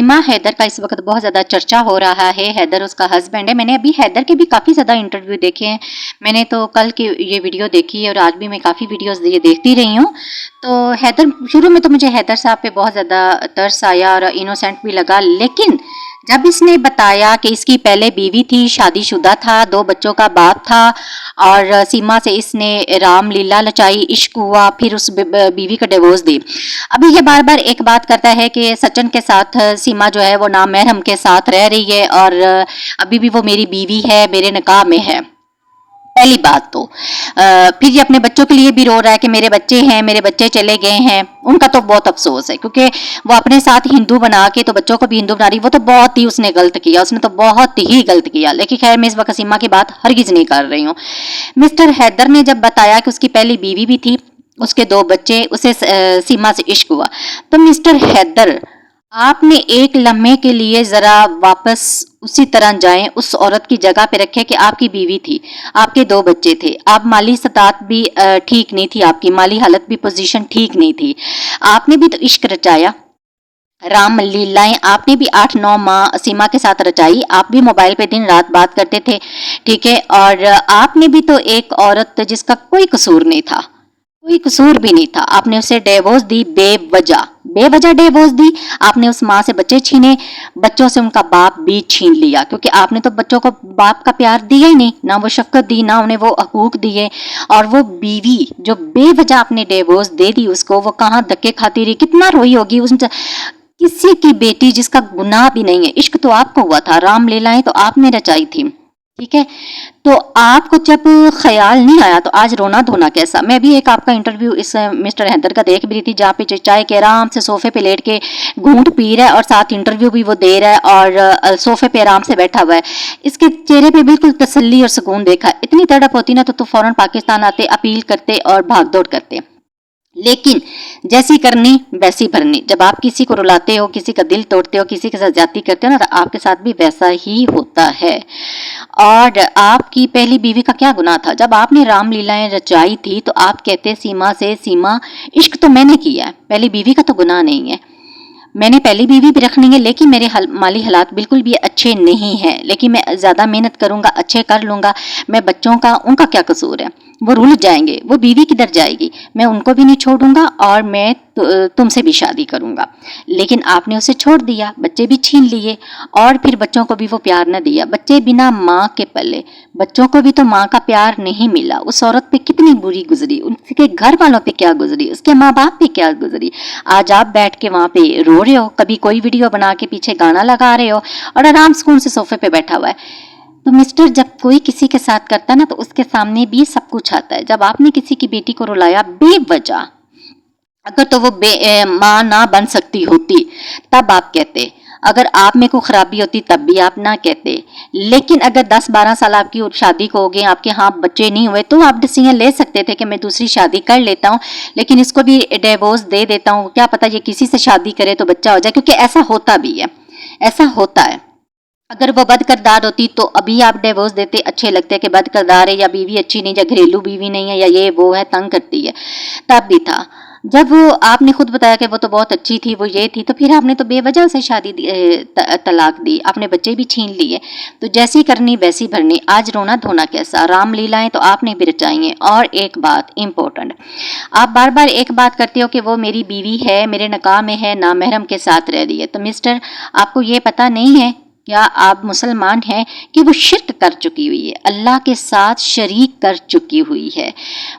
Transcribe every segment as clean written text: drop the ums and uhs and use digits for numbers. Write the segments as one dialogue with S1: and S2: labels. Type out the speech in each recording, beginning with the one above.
S1: सीमा हैदर का इस वक्त बहुत ज़्यादा चर्चा हो रहा है। हैदर उसका हस्बैंड है। मैंने अभी हैदर के भी काफ़ी ज़्यादा इंटरव्यू देखे हैं। मैंने तो कल की ये वीडियो देखी है और आज भी मैं काफ़ी वीडियोस ये देखती रही हूँ। तो हैदर, शुरू में तो मुझे हैदर साहब पे बहुत ज़्यादा तरस आया और इनोसेंट भी लगा, लेकिन जब इसने बताया कि इसकी पहले बीवी थी, शादीशुदा था, 2 बच्चों का बाप था और सीमा से इसने रामलीला रचाई, इश्क हुआ, फिर उस बीवी का डिवोर्स दी। अभी ये बार बार एक बात करता है कि सचिन के साथ सीमा जो है वो नामहरम के साथ रह रही है और अभी भी वो मेरी बीवी है, मेरे निकाह में है। पहली बात तो फिर ये अपने बच्चों के लिए भी रो रहा है कि मेरे बच्चे हैं, मेरे बच्चे चले गए हैं। उनका तो बहुत अफसोस है क्योंकि वो अपने साथ हिंदू बना के तो बच्चों को भी हिंदू बना रही। वो तो बहुत ही उसने गलत किया, उसने तो बहुत ही गलत किया। लेकिन खैर मैं इस वक्त सीमा की बात हरगिज नहीं कर रही हूँ। मिस्टर हैदर ने जब बताया कि उसकी पहली बीवी भी थी, उसके 2 बच्चे, उसे सीमा से इश्क हुआ, तो मिस्टर हैदर, आपने एक लम्हे के लिए जरा वापस उसी तरह जाएं, उस औरत की जगह पे रखें कि आपकी बीवी थी, आपके 2 बच्चे थे, आप माली सतात भी ठीक नहीं थी, आपकी माली हालत भी, पोजीशन ठीक नहीं थी। आपने भी तो इश्क रचाया, राम लीलाएं आपने भी 8-9 माह सीमा के साथ रचाई। आप भी मोबाइल पे दिन रात बात करते थे, ठीक है। और आपने भी तो एक औरत जिसका कोई कसूर नहीं था, कोई कसूर भी नहीं था, आपने उसे डिवोर्स दी, बेवजह बेवजह डिवोर्स दी। आपने उस माँ से बच्चे छीने, बच्चों से उनका बाप भी छीन लिया, क्योंकि आपने तो बच्चों को बाप का प्यार दिया ही नहीं, ना वो शफकत दी, ना उन्हें वो हकूक दिए। और वो बीवी जो बेवजह आपने डिवोर्स दे दी उसको, वो कहाँ धक्के खाती रही, कितना रोई होगी। उस किसी की बेटी जिसका गुनाह भी नहीं है। इश्क तो आपको हुआ था, रामलीलाएं तो आपने रचाई थी, ठीक है। तो आपको जब ख्याल नहीं आया तो आज रोना धोना कैसा। मैं भी एक आपका इंटरव्यू इस मिस्टर हैदर का देख भी रही थी, जहाँ पे चाय के आराम से सोफे पे लेट के घूंट पी रहा है और साथ इंटरव्यू भी वो दे रहा है और सोफे पे आराम से बैठा हुआ है। इसके चेहरे पे बिल्कुल तसल्ली और सुकून देखा। इतनी तड़प होती ना तो फौरन पाकिस्तान आते, अपील करते और भाग दौड़ करते। लेकिन जैसी करनी वैसी भरनी। जब आप किसी को रुलाते हो, किसी का दिल तोड़ते हो, किसी के साथ ज्यादती करते हो ना, तो आपके साथ भी वैसा ही होता है। और आपकी पहली बीवी का क्या गुनाह था? जब आपने रामलीलाएं रचाई थी तो आप कहते सीमा से, सीमा इश्क तो मैंने किया है, पहली बीवी का तो गुनाह नहीं है। मैंने पहली बीवी भी रखनी है, लेकिन मेरे माली हालात बिल्कुल भी अच्छे नहीं हैं, लेकिन मैं ज़्यादा मेहनत करूंगा, अच्छे कर लूंगा। मैं बच्चों का, उनका क्या कसूर है? वो रुल जाएंगे, वो बीवी किधर जाएगी? मैं उनको भी नहीं छोड़ूंगा और मैं तुमसे भी शादी करूंगा। लेकिन आपने उसे छोड़ दिया, बच्चे भी छीन लिए और फिर बच्चों को भी वो प्यार न दिया। बच्चे बिना माँ के पले, बच्चों को भी तो माँ का प्यार नहीं मिला। उस औरत पे कितनी बुरी गुजरी, उसके घर वालों पे क्या गुजरी, उसके माँ बाप पे क्या गुजरी। आज आप बैठ के वहां पे रो रहे हो, कभी कोई वीडियो बना के पीछे गाना लगा रहे हो और आराम सुकून से सोफे पे बैठा हुआ है। तो मिस्टर, जब कोई किसी के साथ करता है ना तो उसके सामने भी सब कुछ आता है। जब आपने किसी की बेटी को रुलाया बेवजह, अगर तो वो माँ ना बन सकती होती तब आप कहते, अगर आप में कोई खराबी होती तब भी आप ना कहते। लेकिन अगर 10-12 साल आपकी शादी को हो गए, आपके यहाँ बच्चे नहीं हुए, तो आप डिसीजन ले सकते थे कि मैं दूसरी शादी कर लेता हूँ, लेकिन इसको भी डिवोर्स दे देता हूँ। क्या पता ये किसी से शादी करे तो बच्चा हो जाए, क्योंकि ऐसा होता भी है, ऐसा होता है। अगर वो बदकिरदार होती तो अभी आप डिवोर्स देते, अच्छे लगते कि बदकिरदार है या बीवी अच्छी नहीं, या घरेलू बीवी नहीं है, या ये वो है, तंग करती है, तब भी था। जब वो आपने खुद बताया कि वो तो बहुत अच्छी थी, वो ये थी, तो फिर आपने तो बेवजह से शादी तलाक दी, आपने बच्चे भी छीन लिए। तो जैसी करनी वैसी भरनी। आज रोना धोना कैसा? रामलीलाएं तो आपने भी रचाई हैं। और एक बात इम्पोर्टेंट, आप बार बार एक बात करते हो कि वो मेरी बीवी है, मेरे निकाह में है, नामहरम के साथ रह रही है। तो मिस्टर, आपको ये पता नहीं है, क्या आप मुसलमान हैं, कि वो शिर्क कर चुकी हुई है, अल्लाह के साथ शरीक कर चुकी हुई है।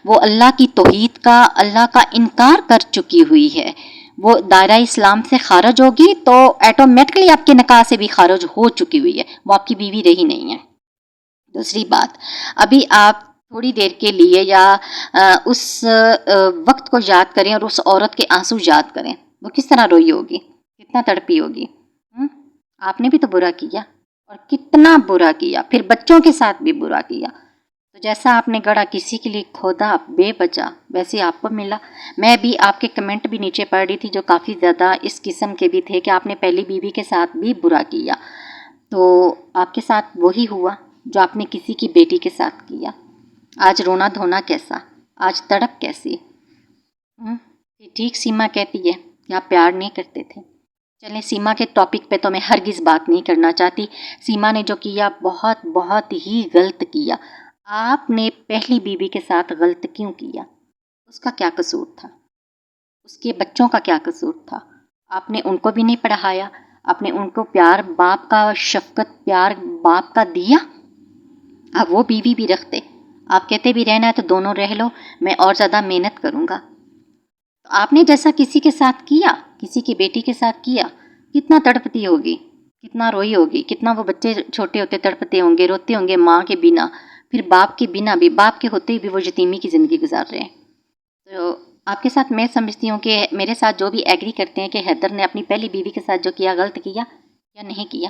S1: वो अल्लाह की तौहीद का, अल्लाह का इनकार कर चुकी हुई है। वो दायरा इस्लाम से खारिज होगी तो ऑटोमेटिकली आपके निकाह से भी खारिज हो चुकी हुई है, वो आपकी बीवी रही नहीं है। दूसरी बात, अभी आप थोड़ी देर के लिए या उस वक्त को याद करें और उस औरत के आंसू याद करें, वो किस तरह रोई होगी, कितना तड़पी होगी। आपने भी तो बुरा किया, और कितना बुरा किया, फिर बच्चों के साथ भी बुरा किया। तो जैसा आपने गढ़ा किसी के लिए खोदा बेवजह, वैसे आपको मिला। मैं भी आपके कमेंट भी नीचे पढ़ रही थी जो काफ़ी ज़्यादा इस किस्म के भी थे कि आपने पहली बीवी के साथ भी बुरा किया, तो आपके साथ वही हुआ जो आपने किसी की बेटी के साथ किया। आज रोना धोना कैसा, आज तड़प कैसी। ठीक सीमा कहती है कि आप प्यार नहीं करते थे, چلیں سیما کے ٹاپک پہ تو میں ہرگز بات نہیں کرنا چاہتی. سیما نے جو کیا بہت بہت ہی غلط کیا. آپ نے پہلی بیوی کے ساتھ غلط کیوں کیا؟ اس کا کیا قصور تھا؟ اس کے بچوں کا کیا قصور تھا؟ آپ نے ان کو بھی نہیں پڑھایا، آپ نے ان کو پیار باپ کا، شفقت پیار باپ کا دیا. اب وہ بیوی بھی رکھتے، آپ کہتے بھی رہنا ہے تو دونوں رہ لو، میں اور زیادہ محنت کروں گا. آپ نے جیسا کسی کے ساتھ کیا، کسی کی بیٹی کے ساتھ کیا، کتنا تڑپتی ہوگی، کتنا روئی ہوگی، کتنا وہ بچے چھوٹے ہوتے تڑپتے ہوں گے، روتے ہوں گے ماں کے بنا، پھر باپ کے بنا بھی، باپ کے ہوتے بھی وہ یتیمی کی زندگی گزار رہے ہیں. تو آپ کے ساتھ میں سمجھتی ہوں کہ میرے ساتھ جو بھی ایگری کرتے ہیں کہ حیدر نے اپنی پہلی بیوی کے ساتھ جو کیا غلط کیا یا نہیں کیا.